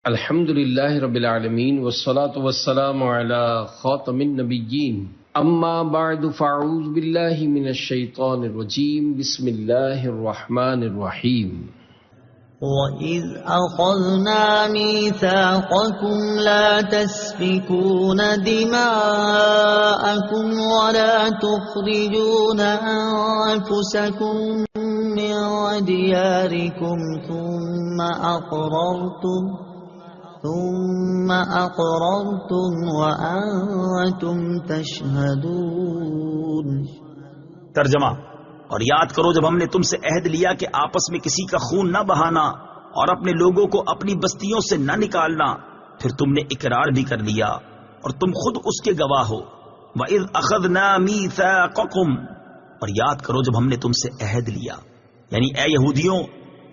الحمد للہ رب العالمین والصلاة والسلام علی خاتم النبیین اما بعد فاعوذ باللہ من الشیطان الرجیم بسم اللہ الرحمن الرحیم وَإِذْ أَخَذْنَا مِيثَاقَكُمْ لَا تَسْفِكُونَ دِمَاءَكُمْ وَلَا تُخْرِجُونَ أَنفُسَكُمْ مِنْ دِيَارِكُمْ ثُمَّ أَقْرَرْتُمْ وَأَنْتُمْ تَشْهَدُونَ۔ ترجمہ: اور یاد کرو جب ہم نے تم سے عہد لیا کہ آپس میں کسی کا خون نہ بہانا اور اپنے لوگوں کو اپنی بستیوں سے نہ نکالنا، پھر تم نے اقرار بھی کر لیا اور تم خود اس کے گواہ ہو۔ وَإِذْ أَخَذْنَا مِيثَاقَكُمْ، اور یاد کرو جب ہم نے تم سے عہد لیا، یعنی اے یہودیوں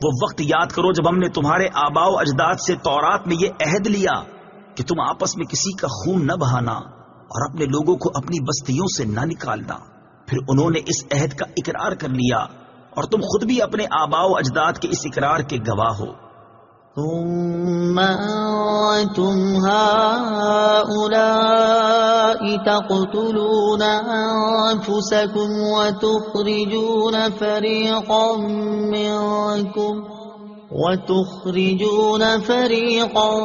وہ وقت یاد کرو جب ہم نے تمہارے آباء و اجداد سے تورات میں یہ عہد لیا کہ تم آپس میں کسی کا خون نہ بہانا اور اپنے لوگوں کو اپنی بستیوں سے نہ نکالنا، پھر انہوں نے اس عہد کا اقرار کر لیا اور تم خود بھی اپنے آباء و اجداد کے اس اقرار کے گواہ ہو۔ ثم أنتم هؤلاء تقتلون أنفسكم وتخرجون فريقا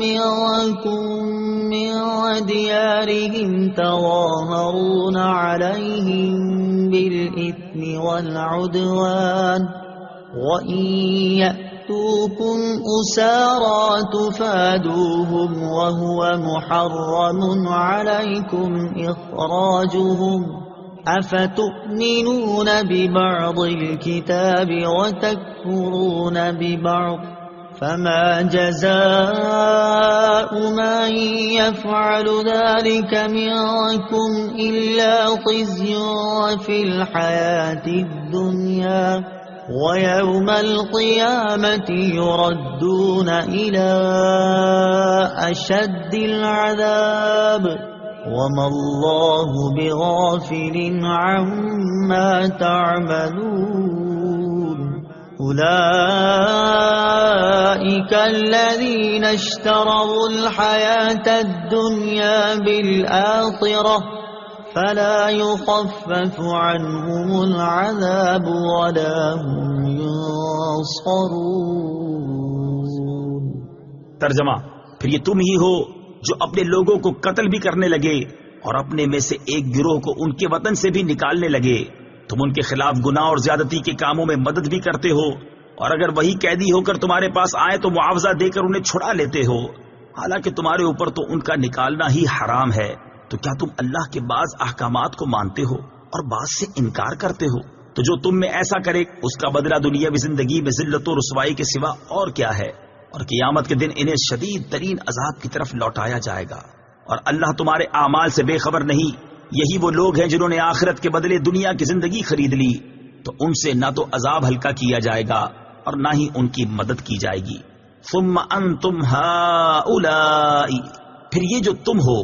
منكم من ديارهم تظاهرون عليهم بالإثم والعدوان وإن يأتوكم أسارى تفادوهم وهو محرم عليكم إخراجهم أفتؤمنون ببعض الكتاب وتكفرون ببعض فما جزاء من يفعل ذلك منكم إلا خزي في الحياة الدنيا ويوم القيامة يردون إلى أشد العذاب وما الله بغافل عما تعملون أولئك الذين اشتروا الحياة الدنيا بالآخرة فلا يخفف عنهم العذاب ولا هم ينصرون۔ ترجمہ: پھر یہ تم ہی ہو جو اپنے لوگوں کو قتل بھی کرنے لگے اور اپنے میں سے ایک گروہ کو ان کے وطن سے بھی نکالنے لگے۔ تم ان کے خلاف گناہ اور زیادتی کے کاموں میں مدد بھی کرتے ہو، اور اگر وہی قیدی ہو کر تمہارے پاس آئے تو معاوضہ دے کر انہیں چھڑا لیتے ہو، حالانکہ تمہارے اوپر تو ان کا نکالنا ہی حرام ہے۔ تو کیا تم اللہ کے بعض احکامات کو مانتے ہو اور بعض سے انکار کرتے ہو؟ تو جو تم میں ایسا کرے اس کا بدلہ دنیاوی زندگی میں ذلت و رسوائی کے سوا اور کیا ہے، اور قیامت کے دن انہیں شدید ترین عذاب کی طرف لوٹایا جائے گا۔ اور اللہ تمہارے اعمال سے بے خبر نہیں۔ یہی وہ لوگ ہیں جنہوں نے آخرت کے بدلے دنیا کی زندگی خرید لی، تو ان سے نہ تو عذاب ہلکا کیا جائے گا اور نہ ہی ان کی مدد کی جائے گی۔ ثم انتم ہؤلاء، پھر یہ جو تم ہو،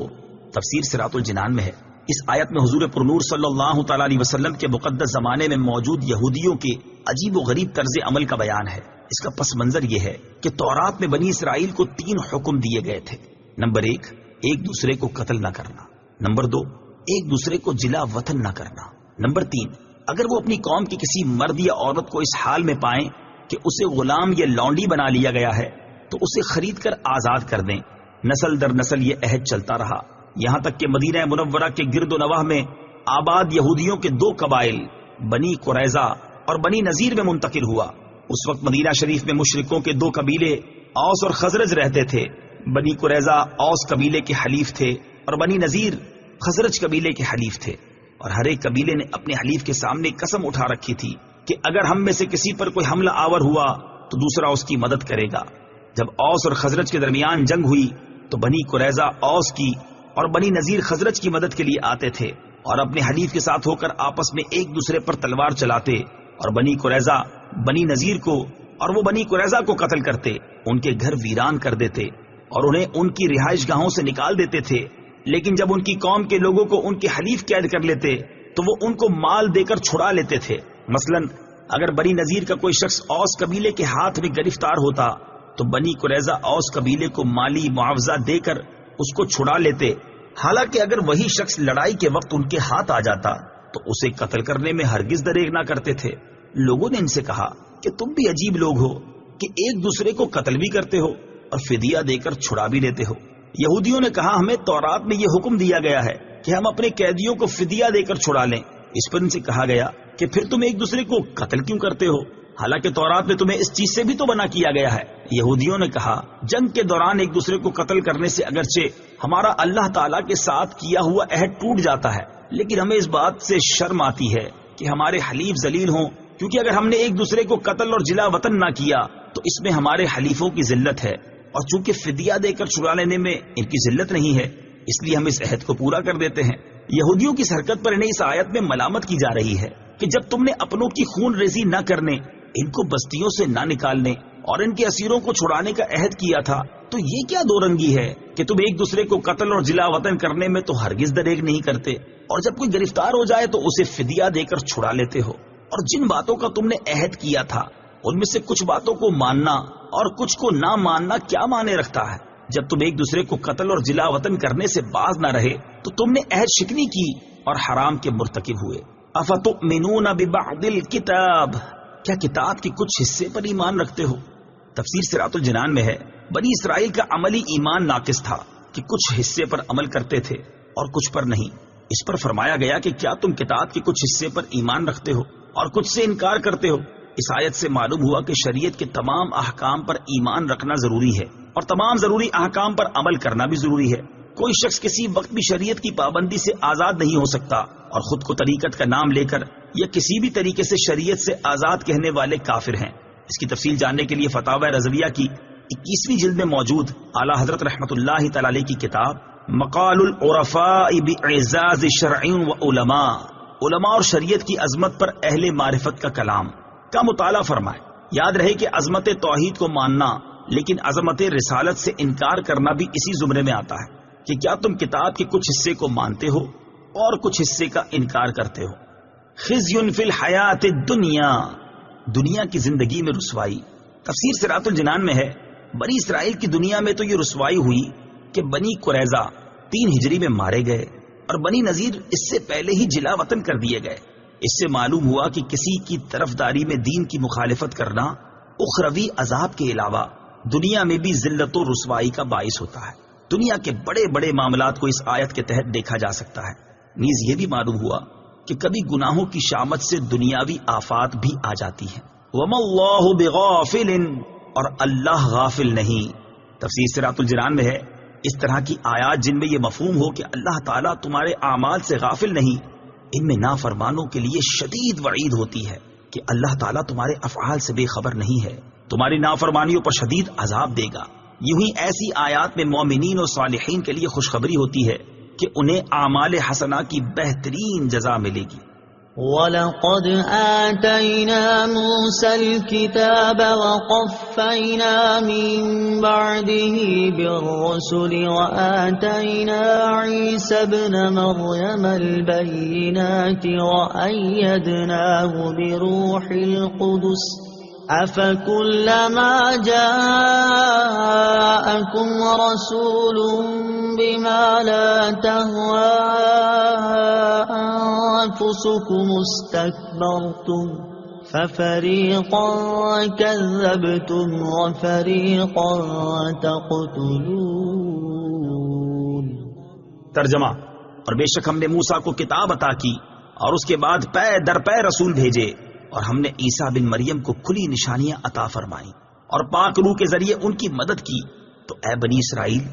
تفسیر صراط الجنان میں ہے۔ اس آیت میں حضور پرنور صلی اللہ تعالی علیہ وسلم کے مقدس زمانے میں موجود یہودیوں کے عجیب و غریب طرز عمل کا بیان ہے۔ اس کا پس منظر یہ ہے کہ تورات میں بنی اسرائیل کو 3 حکم دیے گئے تھے۔ نمبر 1، ایک دوسرے کو قتل نہ کرنا۔ نمبر 2، ایک دوسرے کو جلا وطن نہ کرنا۔ نمبر 3، اگر وہ اپنی قوم کی کسی مرد یا عورت کو اس حال میں پائیں کہ اسے غلام یا لونڈی بنا لیا گیا ہے تو اسے خرید کر آزاد کر دیں۔ نسل در نسل یہ عہد چلتا رہا، یہاں تک کہ مدینہ منورہ کے گرد و نواح میں آباد یہودیوں کے 2 قبائل بنی قریظہ اور بنی نذیر میں منتقل ہوا۔ اس وقت مدینہ شریف میں مشرکوں کے 2 قبیلے اوس اور خزرج رہتے تھے۔ بنی قریظہ اوس قبیلے کے حلیف تھے اور بنی نذیر خزرج قبیلے کے حلیف تھے، اور ہر ایک قبیلے نے اپنے حلیف کے سامنے قسم اٹھا رکھی تھی کہ اگر ہم میں سے کسی پر کوئی حملہ آور ہوا تو دوسرا اس کی مدد کرے گا۔ جب اوس اور خزرج کے درمیان جنگ ہوئی تو بنی قریظہ اوس کی اور بنی نذیر خزرج کی مدد کے لیے آتے تھے اور اپنے حلیف کے ساتھ ہو کر آپس میں ایک دوسرے پر تلوار چلاتے، اور بنی قریظہ بنی نذیر کو اور وہ بنی قریظہ کو قتل کرتے، ان کے گھر ویران کر دیتے اور انہیں ان کی رہائش گاہوں سے نکال دیتے تھے۔ لیکن جب ان کی قوم کے لوگوں کو ان کے حلیف قید کر لیتے تو وہ ان کو مال دے کر چھڑا لیتے تھے۔ مثلا اگر بنی نذیر کا کوئی شخص اوس قبیلے کے ہاتھ میں گرفتار ہوتا تو بنی قریظہ اوس قبیلے کو مالی معاوضہ دے کر اس کو چھڑا لیتے، حالانکہ اگر وہی شخص لڑائی کے وقت ان کے ہاتھ آ جاتا تو اسے قتل کرنے میں ہرگز دریغ نہ کرتے تھے۔ لوگوں نے ان سے کہا کہ تم بھی عجیب لوگ ہو کہ ایک دوسرے کو قتل بھی کرتے ہو اور فدیہ دے کر چھڑا بھی لیتے ہو۔ یہودیوں نے کہا ہمیں تورات میں یہ حکم دیا گیا ہے کہ ہم اپنے قیدیوں کو فدیہ دے کر چھڑا لیں۔ اس پر ان سے کہا گیا کہ پھر تم ایک دوسرے کو قتل کیوں کرتے ہو، حالانکہ تورات میں تمہیں اس چیز سے بھی تو منع کیا گیا ہے۔ یہودیوں نے کہا جنگ کے دوران ایک دوسرے کو قتل کرنے سے اگرچہ ہمارا اللہ تعالیٰ کے ساتھ کیا ہوا عہد ٹوٹ جاتا ہے، لیکن ہمیں اس بات سے شرم آتی ہے کہ ہمارے حلیف ذلیل ہوں، کیونکہ اگر ہم نے ایک دوسرے کو قتل اور جلا وطن نہ کیا تو اس میں ہمارے حلیفوں کی ذلت ہے، اور چونکہ فدیہ دے کر چھڑا لینے میں ان کی ذلت نہیں ہے اس لیے ہم اس عہد کو پورا کر دیتے ہیں۔ یہودیوں کی حرکت پر انہیں اس آیت میں ملامت کی جا رہی ہے کہ جب تم نے اپنوں کی خون ریزی نہ کرنے، ان کو بستیوں سے نہ نکالنے اور ان کے اسیروں کو چھڑانے کا عہد کیا تھا، تو یہ کیا دو رنگی ہے کہ تم ایک دوسرے کو قتل اور جلا وطن کرنے میں تو ہرگز دریغ نہیں کرتے، اور جب کوئی گرفتار ہو جائے تو اسے فدیہ دے کر چھڑا لیتے ہو۔ اور جن باتوں کا تم نے عہد کیا تھا ان میں سے کچھ باتوں کو ماننا اور کچھ کو نہ ماننا کیا معنی رکھتا ہے؟ جب تم ایک دوسرے کو قتل اور جلا وطن کرنے سے باز نہ رہے تو تم نے عہد شکنی کی اور حرام کے مرتکب ہوئے۔ افتؤمنون ببعض الکتاب، کیا کتاب کے کچھ حصے پر ایمان رکھتے ہو؟ تفسیر صراط الجنان میں ہے بنی اسرائیل کا عملی ایمان ناقص تھا کہ کچھ حصے پر عمل کرتے تھے اور کچھ پر نہیں۔ اس پر فرمایا گیا کہ کیا تم کتاب کے کچھ حصے پر ایمان رکھتے ہو اور کچھ سے انکار کرتے ہو؟ اس آیت سے معلوم ہوا کہ شریعت کے تمام احکام پر ایمان رکھنا ضروری ہے اور تمام ضروری احکام پر عمل کرنا بھی ضروری ہے۔ کوئی شخص کسی وقت بھی شریعت کی پابندی سے آزاد نہیں ہو سکتا، اور خود کو طریقت کا نام لے کر یا کسی بھی طریقے سے شریعت سے آزاد کہنے والے کافر ہیں۔ اس کی تفصیل جاننے کے لیے فتاوی رضویہ کی 21ویں جلد میں موجود اعلیٰ حضرت رحمت اللہ تعالی علیہ کی کتاب مقال العرفاء باعزاز شرع و علماء، علماء اور شریعت کی عظمت پر اہل معرفت کا کلام کا مطالعہ فرمائے۔ یاد رہے کہ عظمت توحید کو ماننا لیکن عظمت رسالت سے انکار کرنا بھی اسی زمرے میں آتا ہے کہ کیا تم کتاب کے کچھ حصے کو مانتے ہو اور کچھ حصے کا انکار کرتے ہو۔ خزی فی الحیات الدنیا، دنیا کی زندگی میں رسوائی۔ تفسیر صراط الجنان میں ہے بنی اسرائیل کی دنیا میں تو یہ رسوائی ہوئی کہ بنی قریظہ 3 ہجری میں مارے گئے اور بنی نذیر اس سے پہلے ہی جلا وطن کر دیے گئے۔ اس سے معلوم ہوا کہ کسی کی طرفداری میں دین کی مخالفت کرنا اخروی عذاب کے علاوہ دنیا میں بھی ذلت و رسوائی کا باعث ہوتا ہے۔ دنیا کے بڑے بڑے معاملات کو اس آیت کے تحت دیکھا جا سکتا ہے۔ نیز یہ بھی معلوم ہوا کہ کبھی گناہوں کی شامت سے دنیاوی آفات بھی آ جاتی ہیں۔ وَمَا اللَّهُ بِغَافِلٍ، اور اللہ غافل نہیں۔ تفسیر صراط الجنان میں ہے اس طرح کی آیات جن میں یہ مفہوم ہو کہ اللہ تعالیٰ تمہارے اعمال سے غافل نہیں، ان میں نافرمانوں کے لیے شدید وعید ہوتی ہے کہ اللہ تعالیٰ تمہارے افعال سے بے خبر نہیں ہے، تمہاری نافرمانیوں پر شدید عذاب دے گا۔ یوں ہی ایسی آیات میں مومنین اور صالحین کے لیے خوشخبری ہوتی ہے کہ انہیں اعمال حسنہ کی بہترین جزا ملے گی۔ وَلَقَدْ آتَيْنَا مُوسَى الْكِتَابَ وَقَفَّيْنَا مِن بَعْدِهِ بِالرُّسُلِ وَآتَيْنَا عِيسَى ابْنَ مَرْيَمَ الْبَيِّنَاتِ وَأَيَّدْنَاهُ بِرُوحِ الْقُدُسِ أَفَكُلَّمَا جَاءَكُمْ رَسُولٌ بِمَا لَا تَهْوَىٰ أَنفُسُكُمُ اسْتَكْبَرْتُمْ فَفَرِيقًا كَذَّبْتُمْ وَفَرِيقًا تَقْتُلُونَ۔ ترجمہ، اور بے شک ہم نے موسیٰ کو کتاب عطا کی اور اس کے بعد پے در پے رسول بھیجے، اور ہم نے عیسیٰ بن مریم کو کھلی نشانیاں عطا فرمائیں اور پاک روح کے ذریعے ان کی مدد کی۔ تو اے بنی اسرائیل،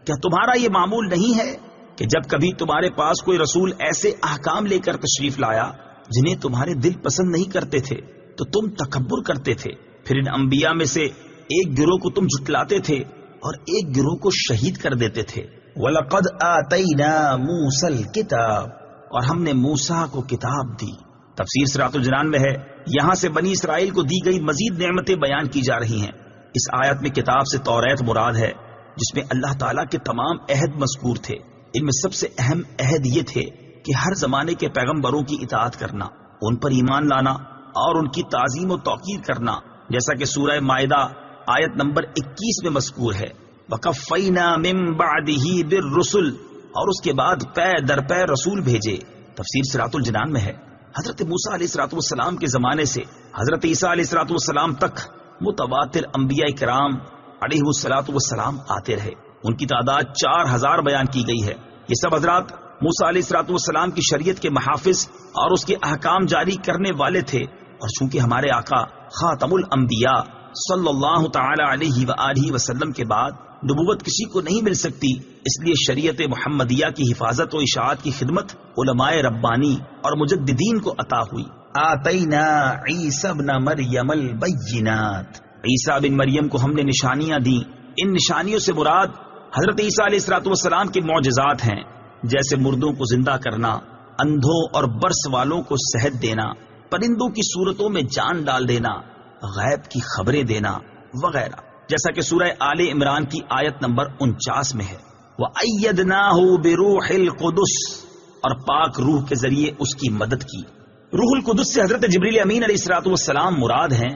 کیا تمہارا یہ معمول نہیں ہے کہ جب کبھی تمہارے پاس کوئی رسول ایسے احکام لے کر تشریف لایا جنہیں تمہارے دل پسند نہیں کرتے تھے تو تم تکبر کرتے تھے، پھر ان انبیاء میں سے ایک گروہ کو تم جھٹلاتے تھے اور ایک گروہ کو شہید کر دیتے تھے۔ وَلَقَدْ آتَيْنَا مُوسَى الْكِتَابَ، اور ہم نے موسیٰ کو کتاب دی۔ تفسیر صراط الجنان میں ہے یہاں سے بنی اسرائیل کو دی گئی مزید نعمتیں بیان کی جا رہی ہیں۔ اس آیت میں کتاب سے توریت مراد ہے، جس میں اللہ تعالیٰ کے تمام عہد مذکور تھے۔ ان میں سب سے اہم عہد یہ تھے کہ ہر زمانے کے پیغمبروں کی اطاعت کرنا، ان پر ایمان لانا اور ان کی تعظیم و توقیر کرنا، جیسا کہ سورہ مائدہ آیت نمبر 21 میں مذکور ہے وَقَفَّيْنَا مِن بَعْدِهِ بِالرُّسُلِ، اور اس کے بعد پے در پے رسول بھیجے. تفسیر صراط الجنان میں ہے حضرت موسیٰ علیہ الصلوۃ والسلام کے زمانے سے حضرت عیسیٰ علیہ الصلوۃ والسلام تک متواتر انبیاء کرام علیہ الصلوۃ والسلام آتے رہے. ان کی تعداد 4000 بیان کی گئی ہے. یہ سب حضرات موسیٰ علیہ الصلوۃ والسلام کی شریعت کے محافظ اور اس کے احکام جاری کرنے والے تھے. اور چونکہ ہمارے آقا خاتم الانبیاء صلی اللہ تعالی علیہ وآلہ وسلم کے بعد نبوت کسی کو نہیں مل سکتی، اس لیے شریعت محمدیہ کی حفاظت و اشاعت کی خدمت علماء ربانی اور مجددین کو عطا ہوئی. آتینا عیسی ابن مریم البینات، عیسیٰ بن مریم کو ہم نے نشانیاں دی. ان نشانیوں سے مراد حضرت عیسیٰ علیہ الصلوۃ والسلام کے معجزات ہیں، جیسے مردوں کو زندہ کرنا، اندھوں اور برس والوں کو صحت دینا، پرندوں کی صورتوں میں جان ڈال دینا، غیب کی خبریں دینا وغیرہ، جیسا کہ سورہ آل عمران کی آیت نمبر 49 میں ہے. وَأَيَّدْنَاهُ بِرُوحِ الْقُدُسِ، اور پاک روح کے ذریعے اس کی مدد کی. روح القدس سے حضرت جبریل امین علیہ الصلوۃ والسلام مراد ہیں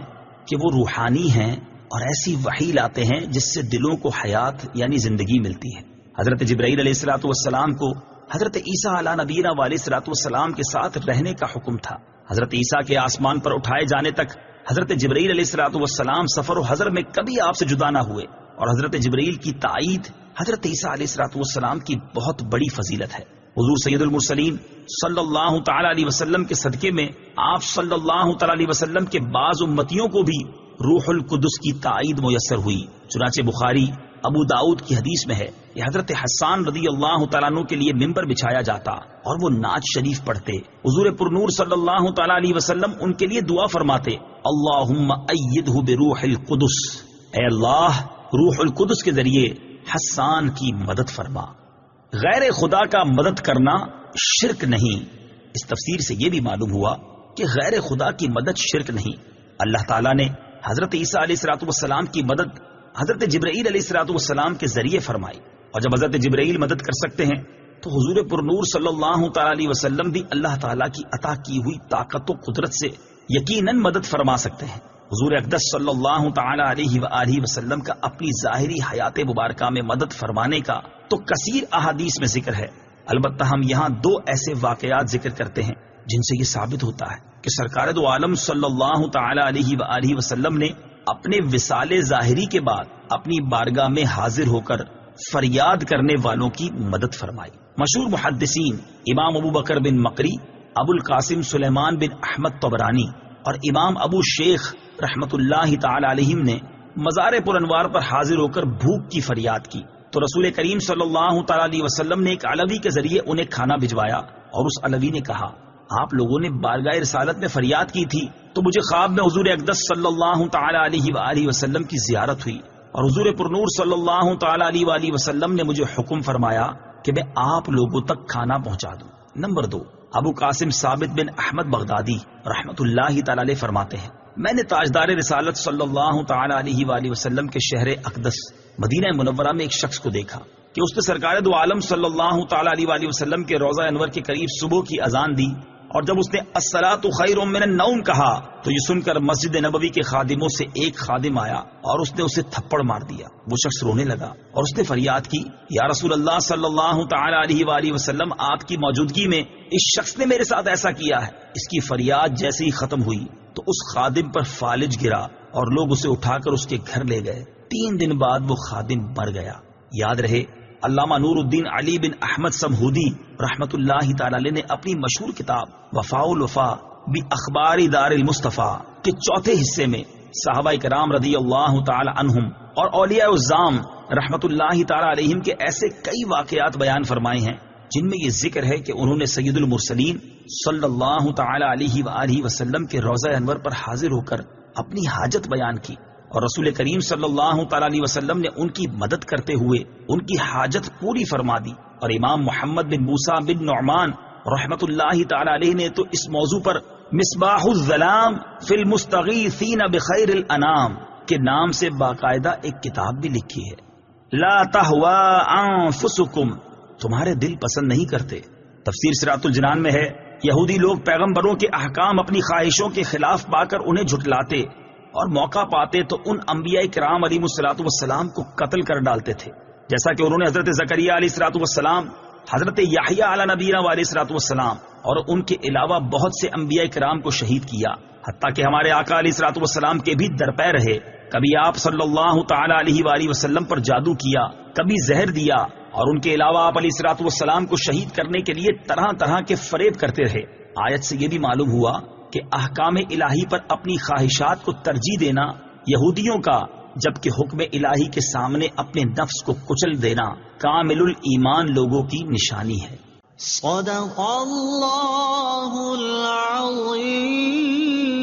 کہ وہ روحانی ہیں اور ایسی وحی لاتے ہیں جس سے دلوں کو حیات یعنی زندگی ملتی ہے. حضرت جبرائیل علیہ الصلوۃ والسلام کو حضرت عیسیٰ علیہ نبینا علیہ الصلوۃ والسلام کے ساتھ رہنے کا حکم تھا. حضرت عیسیٰ کے آسمان پر اٹھائے جانے تک حضرت جبرائیل علیہ الصلوۃ والسلام سفر و حضر میں کبھی آپ سے جدا نہ ہوئے، اور حضرت جبرائیل کی تائید حضرت عیسیٰ علیہ الصلوۃ والسلام کی بہت بڑی فضیلت ہے. حضور سید المرسلین صلی اللہ تعالی علیہ وسلم کے صدقے میں آپ صلی اللہ تعالی علیہ وسلم کے بعض امتیوں کو بھی روح القدس کی تائید میسر ہوئی. چنانچہ بخاری ابو داؤد کی حدیث میں ہے کہ حضرت حسان رضی اللہ تعالیٰ عنہ کے لیے ممبر بچھایا جاتا اور وہ نعت شریف پڑھتے. حضور پرنور صلی اللہ تعالیٰ علیہ وسلم ان کے لیے دعا فرماتے اللہم ایدہ بروح القدس، اے اللہ روح القدس کے ذریعے حسان کی مدد فرما. غیر خدا کا مدد کرنا شرک نہیں. اس تفسیر سے یہ بھی معلوم ہوا کہ غیر خدا کی مدد شرک نہیں. اللہ تعالیٰ نے حضرت عیسیٰ علیہ الصلوۃ والسلام کی مدد حضرت جبرائیل علیہ الصلوۃ والسلام کے ذریعے فرمائی، اور جب حضرت جبرائیل مدد کر سکتے ہیں تو حضور پرنور صلی اللہ تعالی علیہ وسلم بھی اللہ تعالیٰ کی عطا کی ہوئی طاقت و قدرت سے یقیناً مدد فرما سکتے ہیں. حضور اقدس صلی اللہ تعالی علیہ وآلہ وسلم کا اپنی ظاہری حیات مبارکہ میں مدد فرمانے کا تو کثیر احادیث میں ذکر ہے. البتہ ہم یہاں دو ایسے واقعات ذکر کرتے ہیں جن سے یہ ثابت ہوتا ہے کہ سرکار دو عالم صلی اللہ تعالی علیہ وآلہ وسلم نے اپنے وصال ظاہری کے بعد اپنی بارگاہ میں حاضر ہو کر فریاد کرنے والوں کی مدد فرمائی. مشہور محدثین امام ابو بکر بن مقری، ابو القاسم سلیمان بن احمد طبرانی اور امام ابو شیخ رحمت اللہ تعالی علیہم نے مزار پر انوار پر حاضر ہو کر بھوک کی فریاد کی تو رسول کریم صلی اللہ تعالی علیہ وسلم نے ایک علوی کے ذریعے انہیں کھانا بھجوایا، اور اس علوی نے کہا آپ لوگوں نے بارگاہ رسالت میں فریاد کی تھی تو مجھے خواب میں حضور اقدس صلی اللہ تعالی علیہ وآلہ وسلم کی زیارت ہوئی، اور حضور پرنور صلی اللہ تعالی علیہ وآلہ وسلم نے مجھے حکم فرمایا کہ میں آپ لوگوں تک کھانا پہنچا دوں. نمبر 2، ابو قاسم ثابت بن احمد بغدادی رحمت اللہ تعالی علیہ فرماتے ہیں میں نے تاجدار رسالت صلی اللہ تعالی علیہ وآلہ وسلم کے شہر اقدس مدینہ منورہ میں ایک شخص کو دیکھا کہ اس نے سرکار دو عالم صلی اللہ تعالی علیہ وآلہ وسلم کے روضہ انور کے قریب صبح کی اذان دی، اور جب اس نے الصلاۃ خیر من النوم کہا تو یہ سن کر مسجد نبوی کے خادموں سے ایک خادم آیا اور اس نے اسے تھپڑ مار دیا. وہ شخص رونے لگا اور اس نے فریاد کی یا رسول اللہ صلی اللہ تعالی علیہ وآلہ وسلم، آپ کی موجودگی میں اس شخص نے میرے ساتھ ایسا کیا ہے. اس کی فریاد جیسے ہی ختم ہوئی تو اس خادم پر فالج گرا اور لوگ اسے اٹھا کر اس کے گھر لے گئے. 3 دن بعد وہ خادم مر گیا. یاد رہے علامہ نور الدین علی بن احمد سمہودی رحمت اللہ تعالی علیہ نے اپنی مشہور کتاب وفاء الوفا باخبار دار المصطفیٰ کے 4تھے حصے میں صحابہ کرام رضی اللہ تعالی عنہم اور اولیاء الزام رحمت اللہ تعالی علیہم کے ایسے کئی واقعات بیان فرمائے ہیں جن میں یہ ذکر ہے کہ انہوں نے سید المرسلین صلی اللہ تعالی علیہ وآلہ وسلم کے روضہ انور پر حاضر ہو کر اپنی حاجت بیان کی، اور رسول کریم صلی اللہ تعالی علیہ وسلم نے ان کی مدد کرتے ہوئے ان کی حاجت پوری فرما دی. اور امام محمد بن موسیٰ بن نعمان رحمت اللہ تعالی علیہ نے تو اس موضوع پر مصباح الظلام فی المستغیثین بخیر الانام کے نام سے باقاعدہ ایک کتاب بھی لکھی ہے. لا تہوا انفسکم، تمہارے دل پسند نہیں کرتے. تفسیر صراط الجنان میں ہے یہودی لوگ پیغمبروں کے احکام اپنی خواہشوں کے خلاف پا کر انہیں جھٹلاتے اور موقع پاتے تو ان انبیاء کرام علیہ الصلوۃ والسلام کو قتل کر ڈالتے تھے، جیسا کہ انہوں نے حضرت زکریا علیہ الصلوۃ والسلام، حضرت یحییٰ علی نبینا علیہ الصلوۃ والسلام اور ان کے علاوہ بہت سے انبیاء کرام کو شہید کیا، حتیٰ کہ ہمارے آقا علیہ الصلوۃ والسلام کے بھی در پہ رہے۔ کبھی آپ صلی اللہ تعالی علیہ وآلہ وسلم پر جادو کیا، کبھی زہر دیا، اور ان کے علاوہ آپ علیہ الصلوۃ والسلام کو شہید کرنے کے لیے طرح طرح کے فریب کرتے رہے۔ آیت سے یہ بھی معلوم ہوا کہ احکام الہی پر اپنی خواہشات کو ترجیح دینا یہودیوں کا، جبکہ حکم الہی کے سامنے اپنے نفس کو کچل دینا کامل الایمان لوگوں کی نشانی ہے۔ صدق اللہ العظیم۔